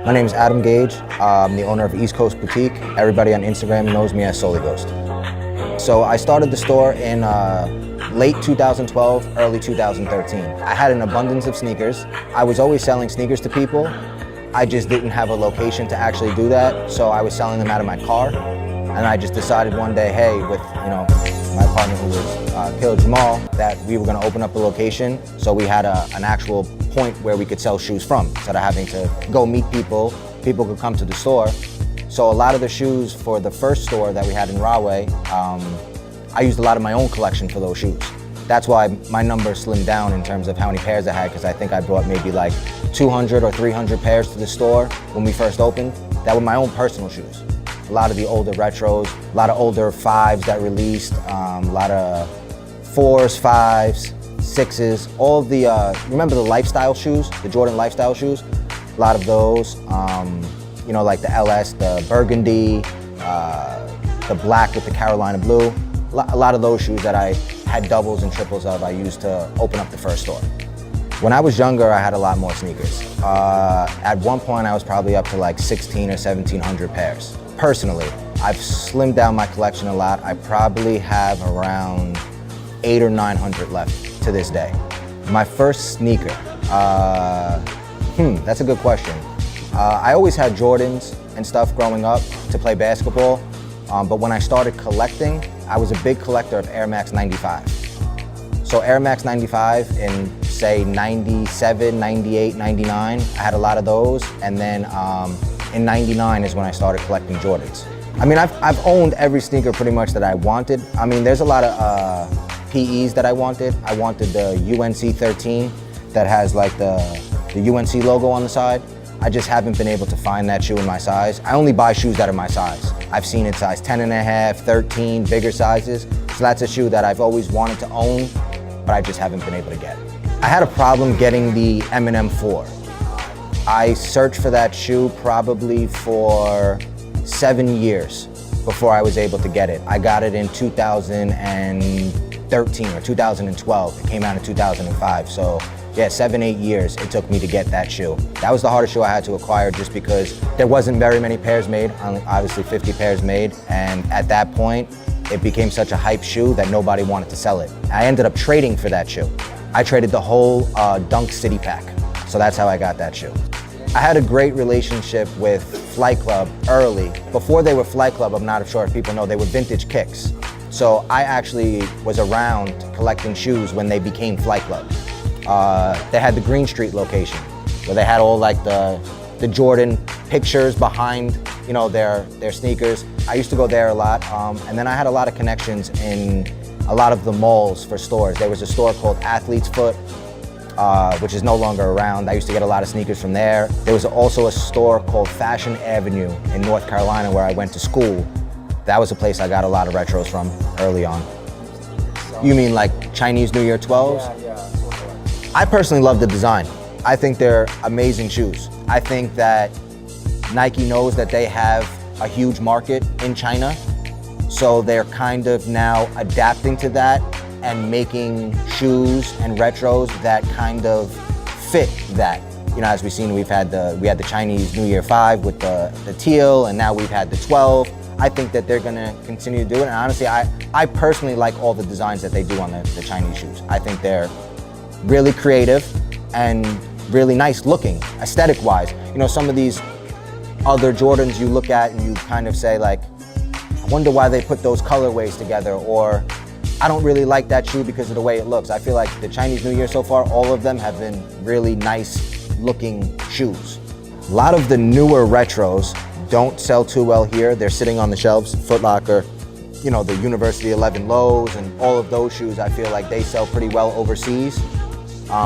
My name is Adam Gage. I'm the owner of East Coast Boutique. Everybody on Instagram knows me as Solely Ghost. So I started the store in late 2012, early 2013. I had an abundance of sneakers. I was always selling sneakers to people. I just didn't have a location to actually do that, so I was selling them out of my car. And I just decided one day, hey, with my partner who was killed, Jamal, that we were going to open up a location so we had an actual point where we could sell shoes from. Instead of having to go meet people, people could come to the store. So a lot of the shoes for the first store that we had in Rahway, I used a lot of my own collection for those shoes. That's why my number slimmed down in terms of how many pairs I had, because I think I brought maybe like 200 or 300 pairs to the store when we first opened. That were my own personal shoes. A lot of the older retros, a lot of older 5s that released, a lot of 4s, 5s, 6s, all of the, remember the lifestyle shoes, the Jordan lifestyle shoes? A lot of those, like the LS, the burgundy, the black with the Carolina blue. A lot of those shoes that I had doubles and triples of, I used to open up the first store. When I was younger, I had a lot more sneakers. At one point, I was probably up to like 16 or 1700 pairs. Personally, I've slimmed down my collection a lot. I probably have around 800 or 900 left to this day. My first sneaker, that's a good question. I always had Jordans and stuff growing up to play basketball, but when I started collecting, I was a big collector of Air Max 95. So Air Max 95 in say 97, 98, 99, I had a lot of those, and then in 99 is when I started collecting Jordans. I mean, I've owned every sneaker pretty much that I wanted. I mean, there's a lot of PEs that I wanted. I wanted the UNC 13 that has like the UNC logo on the side. I just haven't been able to find that shoe in my size. I only buy shoes that are my size. I've seen it size 10 and a half, 13, bigger sizes. So that's a shoe that I've always wanted to own, but I just haven't been able to get. I had a problem getting the M&M 4. I searched for that shoe probably for 7 years before I was able to get it. I got it in 2013 or 2012. It came out in 2005. So yeah, 7-8 years it took me to get that shoe. That was the hardest shoe I had to acquire just because there wasn't very many pairs made, obviously 50 pairs made. And at that point, it became such a hype shoe that nobody wanted to sell it. I ended up trading for that shoe. I traded the whole Dunk City pack. So that's how I got that shoe. I had a great relationship with Flight Club early. Before they were Flight Club, I'm not sure if people know, they were Vintage Kicks. So I actually was around collecting shoes when they became Flight Club. They had the Green Street location, where they had all like the Jordan pictures behind their sneakers. I used to go there a lot, and then I had a lot of connections in a lot of the malls for stores. There was a store called Athlete's Foot, which is no longer around. I used to get a lot of sneakers from there. There was also a store called Fashion Avenue in North Carolina where I went to school. That was a place I got a lot of retros from early on. You mean like Chinese New Year 12s? Yeah. I personally love the design. I think they're amazing shoes. I think that Nike knows that they have a huge market in China, so they're kind of now adapting to that and making shoes and retros that kind of fit that. As we've seen, we had the Chinese New Year 5 with the teal, and now we've had the 12. I think that they're gonna continue to do it, and honestly, I personally like all the designs that they do on the Chinese shoes. I think they're really creative and really nice looking, aesthetic-wise. Some of these other Jordans you look at and you kind of say like, I wonder why they put those colorways together, or I don't really like that shoe because of the way it looks. I feel like the Chinese New Year so far, all of them have been really nice looking shoes. A lot of the newer retros don't sell too well here. They're sitting on the shelves, Foot Locker, the University 11 lows and all of those shoes, I feel like they sell pretty well overseas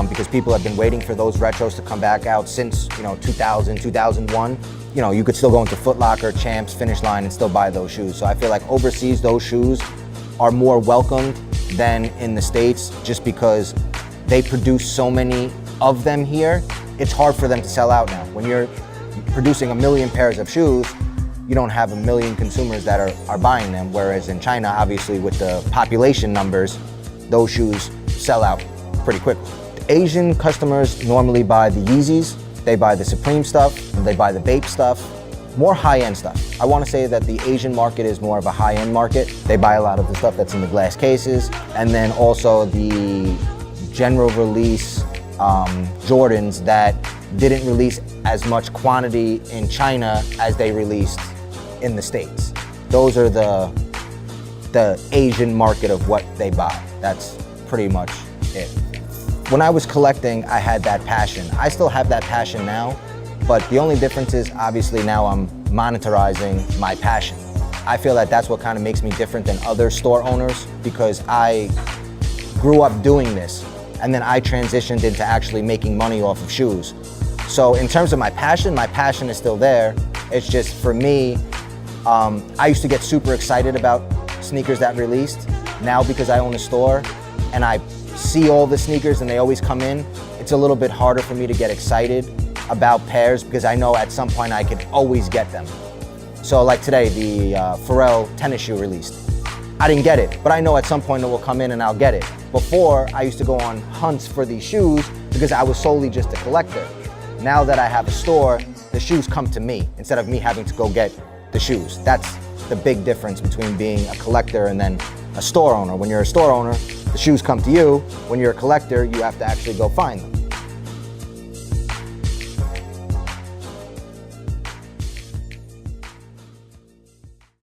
because people have been waiting for those retros to come back out since 2000, 2001. You could still go into Foot Locker, Champs, Finish Line and still buy those shoes. So I feel like overseas, those shoes are more welcomed than in the States just because they produce so many of them here. It's hard for them to sell out now. When you're producing 1 million pairs of shoes, you don't have 1 million consumers that are buying them, whereas in China, obviously with the population numbers, those shoes sell out pretty quickly. Asian customers normally buy the Yeezys, They buy the Supreme stuff, they buy the Bape stuff, more high-end stuff. I want to say that the Asian market is more of a high-end market. They buy a lot of the stuff that's in the glass cases, and then also the general release Jordans that didn't release as much quantity in China as they released in the States. Those are the Asian market of what they buy. That's pretty much it. When I was collecting, I had that passion. I still have that passion now, but the only difference is obviously now I'm monetizing my passion. I feel that that's what kind of makes me different than other store owners, because I grew up doing this and then I transitioned into actually making money off of shoes. So in terms of my passion is still there. It's just for me, I used to get super excited about sneakers that released. Now because I own a store and I see all the sneakers and they always come in, it's a little bit harder for me to get excited about pairs because I know at some point I could always get them. So like today, the Pharrell tennis shoe released. I didn't get it, but I know at some point it will come in and I'll get it. Before, I used to go on hunts for these shoes because I was solely just a collector. Now that I have a store, the shoes come to me instead of me having to go get the shoes. That's the big difference between being a collector and then a store owner. When you're a store owner, the shoes come to you. When you're a collector, you have to actually go find them.